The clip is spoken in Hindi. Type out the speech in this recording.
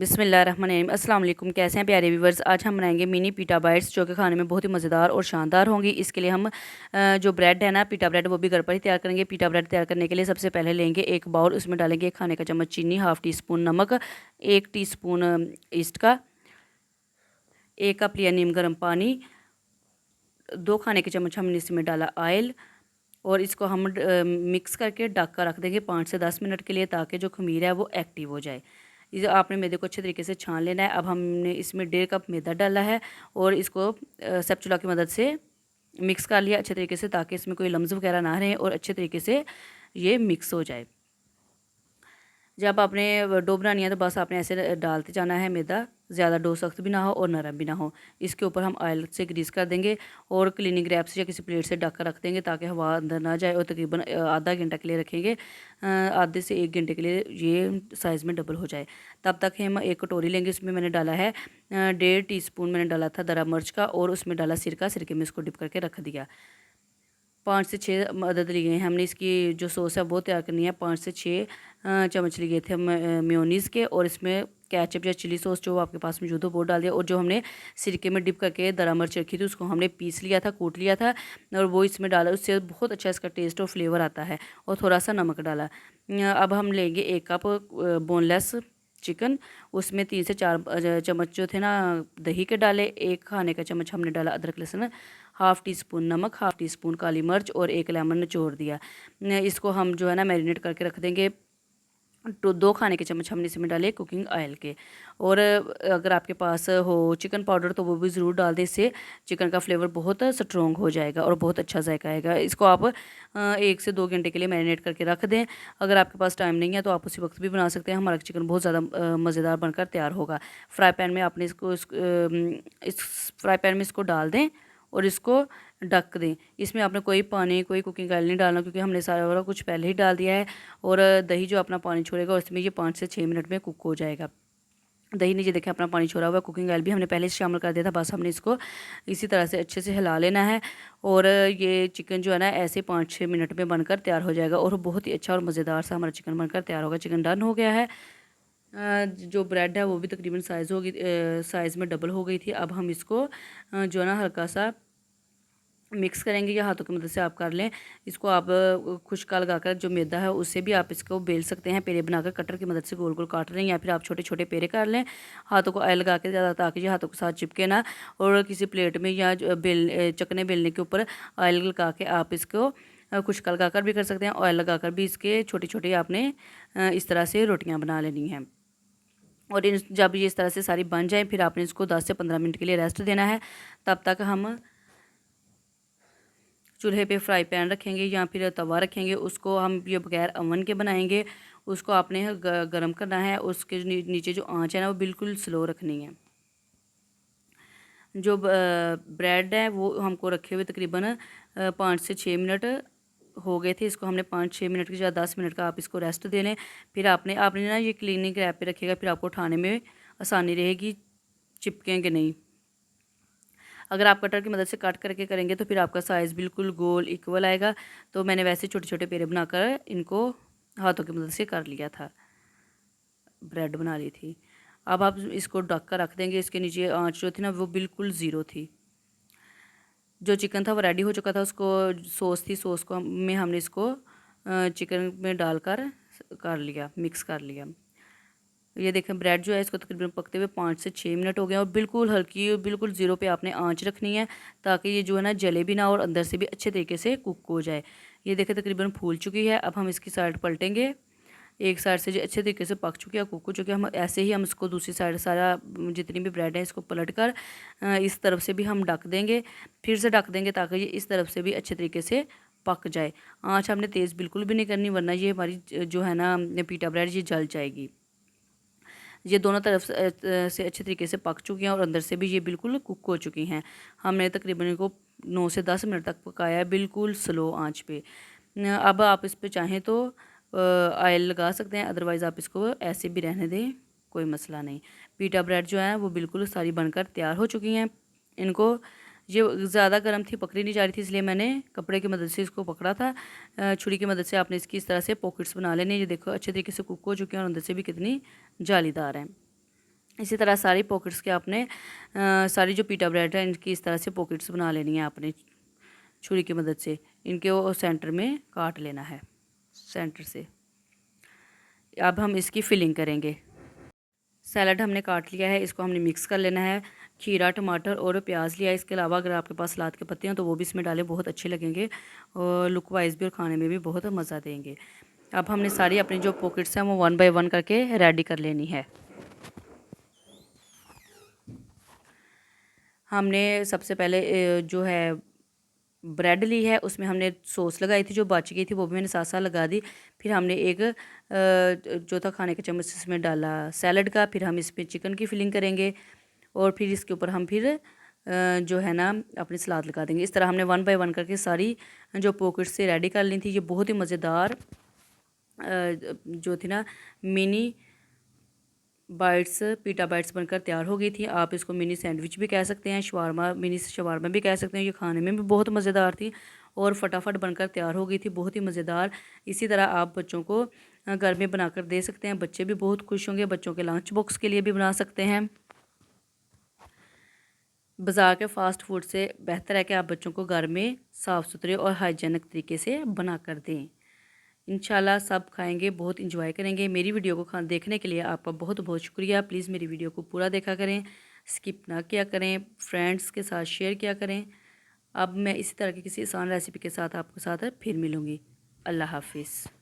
बिस्मिल्लाहिर्रहमानिर्रहीम। अस्सलाम वालेकुम। कैसे हैं प्यारे व्यूवर्स। आज हम बनाएंगे मिनी पीटा बाइट्स जो कि खाने में बहुत ही मज़ेदार और शानदार होंगी। इसके लिए हम जो ब्रेड है ना, पीटा ब्रेड, वो भी घर पर ही तैयार करेंगे। पीटा ब्रेड तैयार करने के लिए सबसे पहले लेंगे एक बाउल, उसमें डालेंगे 1 खाने का चम्मच चीनी, हाफ़ टी स्पून नमक, 1 टीस्पून ईस्ट का, 1 कप लिया नीम गर्म पानी, 2 खाने के चम्मच हमने इसमें डाला ऑयल और इसको हम मिक्स करके ढक कर रख देंगे 5 से 10 मिनट के लिए, ताकि जो खमीर है वो एक्टिव हो जाए। इसे आपने मैदे को अच्छे तरीके से छान लेना है। अब हमने इसमें 1.5 कप मैदा डाला है और इसको स्पैचुला की मदद से मिक्स कर लिया अच्छे तरीके से, ताकि इसमें कोई लम्स वगैरह ना रहें और अच्छे तरीके से ये मिक्स हो जाए। जब आपने डो बनानी है तो बस आपने ऐसे डालते जाना है मैदा, ज़्यादा डो सख्त भी ना हो और नरम भी ना हो। इसके ऊपर हम ऑयल से ग्रीस कर देंगे और क्लीनिंग रैप से या किसी प्लेट से ढक कर रख देंगे, ताकि हवा अंदर ना जाए। और तकरीबन आधा घंटा के लिए रखेंगे, आधे से 1 घंटे के लिए ये साइज़ में डबल हो जाए। तब तक हम एक कटोरी लेंगे, उसमें मैंने डाला है 1.5 टीस्पून मैंने डाला था दरा मिर्च का, और उसमें डाला सिरका। सिरके में इसको डिप करके रख दिया। 5 से 6 अदद लिए हैं हमने। इसकी जो सॉस है वो तैयार करनी है। 5 से 6 चम्मच लिए थे हम मेयोनीज़ के, और इसमें केचप या चिली सॉस जो आपके पास मौजूद हो वो डाल दिया। और जो हमने सिरके में डिप करके दरा मिर्च रखी थी उसको हमने पीस लिया था, कूट लिया था, और वो इसमें डाला। उससे बहुत अच्छा इसका टेस्ट और फ्लेवर आता है। और थोड़ा सा नमक डाला। अब हम लेंगे 1 कप बोनलेस चिकन, उसमें 3 से 4 चम्मच जो थे ना दही के डाले, 1 खाने का चम्मच हमने डाला अदरक लहसुन, हाफ़ टी स्पून नमक, हाफ़ टी स्पून काली मिर्च और 1 लेमन निचोड़ दिया। इसको हम जो है ना मैरिनेट करके रख देंगे। तो 2 खाने के चम्मच हमने इसमें डाले कुकिंग ऑयल के। और अगर आपके पास हो चिकन पाउडर तो वो भी ज़रूर डाल दें, इससे चिकन का फ्लेवर बहुत स्ट्रॉन्ग हो जाएगा और बहुत अच्छा जायका आएगा। इसको आप 1 से 2 घंटे के लिए मैरिनेट करके रख दें। अगर आपके पास टाइम नहीं है तो आप उसी वक्त भी बना सकते हैं। हमारा चिकन बहुत ज़्यादा मज़ेदार बनकर तैयार होगा। फ्राई पैन में आपने इस फ्राई पैन में इसको डाल दें और इसको ढक दें। इसमें आपने कोई पानी, कोई कुकिंग ऑयल नहीं डालना, क्योंकि हमने सारा कुछ पहले ही डाल दिया है। और दही जो अपना पानी छोड़ेगा उसमें ये 5 से 6 मिनट में कुक हो जाएगा। दही ने ये देखें अपना पानी छोड़ा हुआ है। कुकिंग ऑयल भी हमने पहले से शामिल कर दिया था। बस हमने इसको इसी तरह से अच्छे से हिला लेना है, और ये चिकन जो है ना ऐसे 5-6 मिनट में बनकर तैयार हो जाएगा और बहुत ही अच्छा और मज़ेदार सा हमारा चिकन बनकर तैयार होगा। चिकन डन हो गया है। जो ब्रेड है वो भी तकरीबन साइज़ में डबल हो गई थी। अब हम इसको जो है ना हल्का सा मिक्स करेंगे, या हाथों की मदद से आप कर लें। इसको आप खुशका लगाकर जो मैदा है उससे भी आप इसको बेल सकते हैं। पेड़े बनाकर कटर की मदद से गोल गोल काट लें, या फिर आप छोटे छोटे पेड़े कर लें हाथों को ऑयल लगा के ज़्यादा, ताकि ये हाथों के साथ चिपके ना। और किसी प्लेट में या चकने बेलने के ऊपर ऑयल लगा के आप इसको खुशका लगाकर भी कर सकते हैं। ऑयल लगाकर भी इसके छोटी छोटी आपने इस तरह से रोटियाँ बना लेनी हैं। और जब ये इस तरह से सारी बन जाए, फिर आपने इसको 10 से 15 मिनट के लिए रेस्ट देना है। तब तक हम चूल्हे पे फ्राई पैन रखेंगे या फिर तवा रखेंगे। उसको हम ये बगैर अवन के बनाएंगे। उसको आपने गरम करना है। उसके नीचे जो आंच है ना वो बिल्कुल स्लो रखनी है। जो ब्रेड है वो हमको रखे हुए तकरीबन 5 से 6 मिनट हो गए थे। इसको हमने 5-6 मिनट की जगह 10 मिनट का आप इसको रेस्ट दे लें। फिर आपने आपने ना ये क्लीनिंग रैप पे रखेगा, फिर आपको उठाने में आसानी रहेगी, चिपकेंगे नहीं। अगर आप कटर की मदद से कट करके करेंगे तो फिर आपका साइज़ बिल्कुल गोल इक्वल आएगा। तो मैंने वैसे छोटे छोटे पेड़े बनाकर इनको हाथों की मदद से कर लिया था, ब्रेड बना ली थी। अब आप इसको ढक कर रख देंगे। इसके नीचे आंच जो थी ना वो बिल्कुल ज़ीरो थी। जो चिकन था वो रेडी हो चुका था। उसको सॉस थी, सॉस को में हमने इसको चिकन में डालकर कर लिया, मिक्स कर लिया। ये देखें ब्रेड जो है इसको तकरीबन पकते हुए 5 से 6 मिनट हो गए, और बिल्कुल हल्की, बिल्कुल ज़ीरो पे आपने आंच रखनी है, ताकि ये जो है ना जले भी ना और अंदर से भी अच्छे तरीके से कुक हो जाए। ये देखें तकरीबन फूल चुकी है। अब हम इसकी साइड पलटेंगे। एक साइड से जो अच्छे तरीके से पक चुकी है, कुक हो चुकी है, हम ऐसे ही हम इसको दूसरी साइड सारा जितनी भी ब्रेड है इसको पलट कर इस तरफ से भी हम ढक देंगे। फिर से ढक देंगे ताकि ये इस तरफ से भी अच्छे तरीके से पक जाए। आँच हमने तेज़ बिल्कुल भी नहीं करनी, वरना ये हमारी जो है ना पीटा ब्रेड ये जल जाएगी। ये दोनों तरफ से अच्छे तरीके से पक चुकी हैं और अंदर से भी ये बिल्कुल कुक हो चुकी हैं। हमने तकरीबन इनको 9 से 10 मिनट तक पकाया है, बिल्कुल स्लो आंच पे। अब आप इस पे चाहें तो ऑयल लगा सकते हैं, अदरवाइज़ आप इसको ऐसे भी रहने दें, कोई मसला नहीं। पीटा ब्रेड जो है वो बिल्कुल सारी बनकर तैयार हो चुकी हैं। इनको ये ज़्यादा गर्म थी, पकड़ी नहीं जा रही थी, इसलिए मैंने कपड़े की मदद से इसको पकड़ा था। छुरी की मदद से आपने इसकी इस तरह से पॉकेट्स बना लेने। ये देखो अच्छे तरीके से कुक हो चुके हैं और अंदर से भी कितनी जालीदार हैं। इसी तरह सारी पॉकेट्स के आपने सारी जो पीटा ब्रेड है इनकी इस तरह से पॉकेट्स बना लेनी है आपने छुरी की मदद से। इनके वो सेंटर में काट लेना है सेंटर से। अब हम इसकी फिलिंग करेंगे। सैलड हमने काट लिया है, इसको हमने मिक्स कर लेना है। खीरा, टमाटर और प्याज लिया है। इसके अलावा अगर आपके पास सलाद के पत्ते हैं तो वो भी इसमें डालें, बहुत अच्छे लगेंगे और लुक वाइज भी और खाने में भी बहुत मज़ा देंगे। अब हमने सारी अपनी जो पॉकेट्स हैं वो 1 बाय 1 करके रेडी कर लेनी है। हमने सबसे पहले जो है ब्रेड ली है, उसमें हमने सॉस लगाई थी, जो बच गई थी वो भी मैंने साथ साथ लगा दी। फिर हमने एक जो था खाने का चम्मच इसमें डाला सैलड का। फिर हम इसमें चिकन की फिलिंग करेंगे और फिर इसके ऊपर हम फिर जो है ना अपनी सलाद लगा देंगे। इस तरह हमने 1 बाय 1 करके सारी जो पॉकेट से रेडी कर ली थी। ये बहुत ही मज़ेदार जो थी ना मिनी बाइट्स पीटा बाइट्स बनकर तैयार हो गई थी। आप इसको मिनी सैंडविच भी कह सकते हैं, शवारमा मिनी शवारमा भी कह सकते हैं। ये खाने में भी बहुत मज़ेदार थी और फटाफट बनकर तैयार हो गई थी, बहुत ही मज़ेदार। इसी तरह आप बच्चों को घर में बनाकर दे सकते हैं, बच्चे भी बहुत खुश होंगे। बच्चों के लंच बॉक्स के लिए भी बना सकते हैं। बाज़ार के फ़ास्ट फूड से बेहतर है कि आप बच्चों को घर में साफ़ सुथरे और हाइजेनिक तरीके से बना कर दें। इंशाल्लाह सब खाएंगे, बहुत इंजॉय करेंगे। मेरी वीडियो को देखने के लिए आपका बहुत बहुत शुक्रिया। प्लीज़ मेरी वीडियो को पूरा देखा करें, स्किप ना किया करें, फ्रेंड्स के साथ शेयर किया करें। अब मैं इसी तरह की किसी आसान रेसिपी के साथ आपके साथ फिर मिलूँगी। अल्लाह हाफिज़।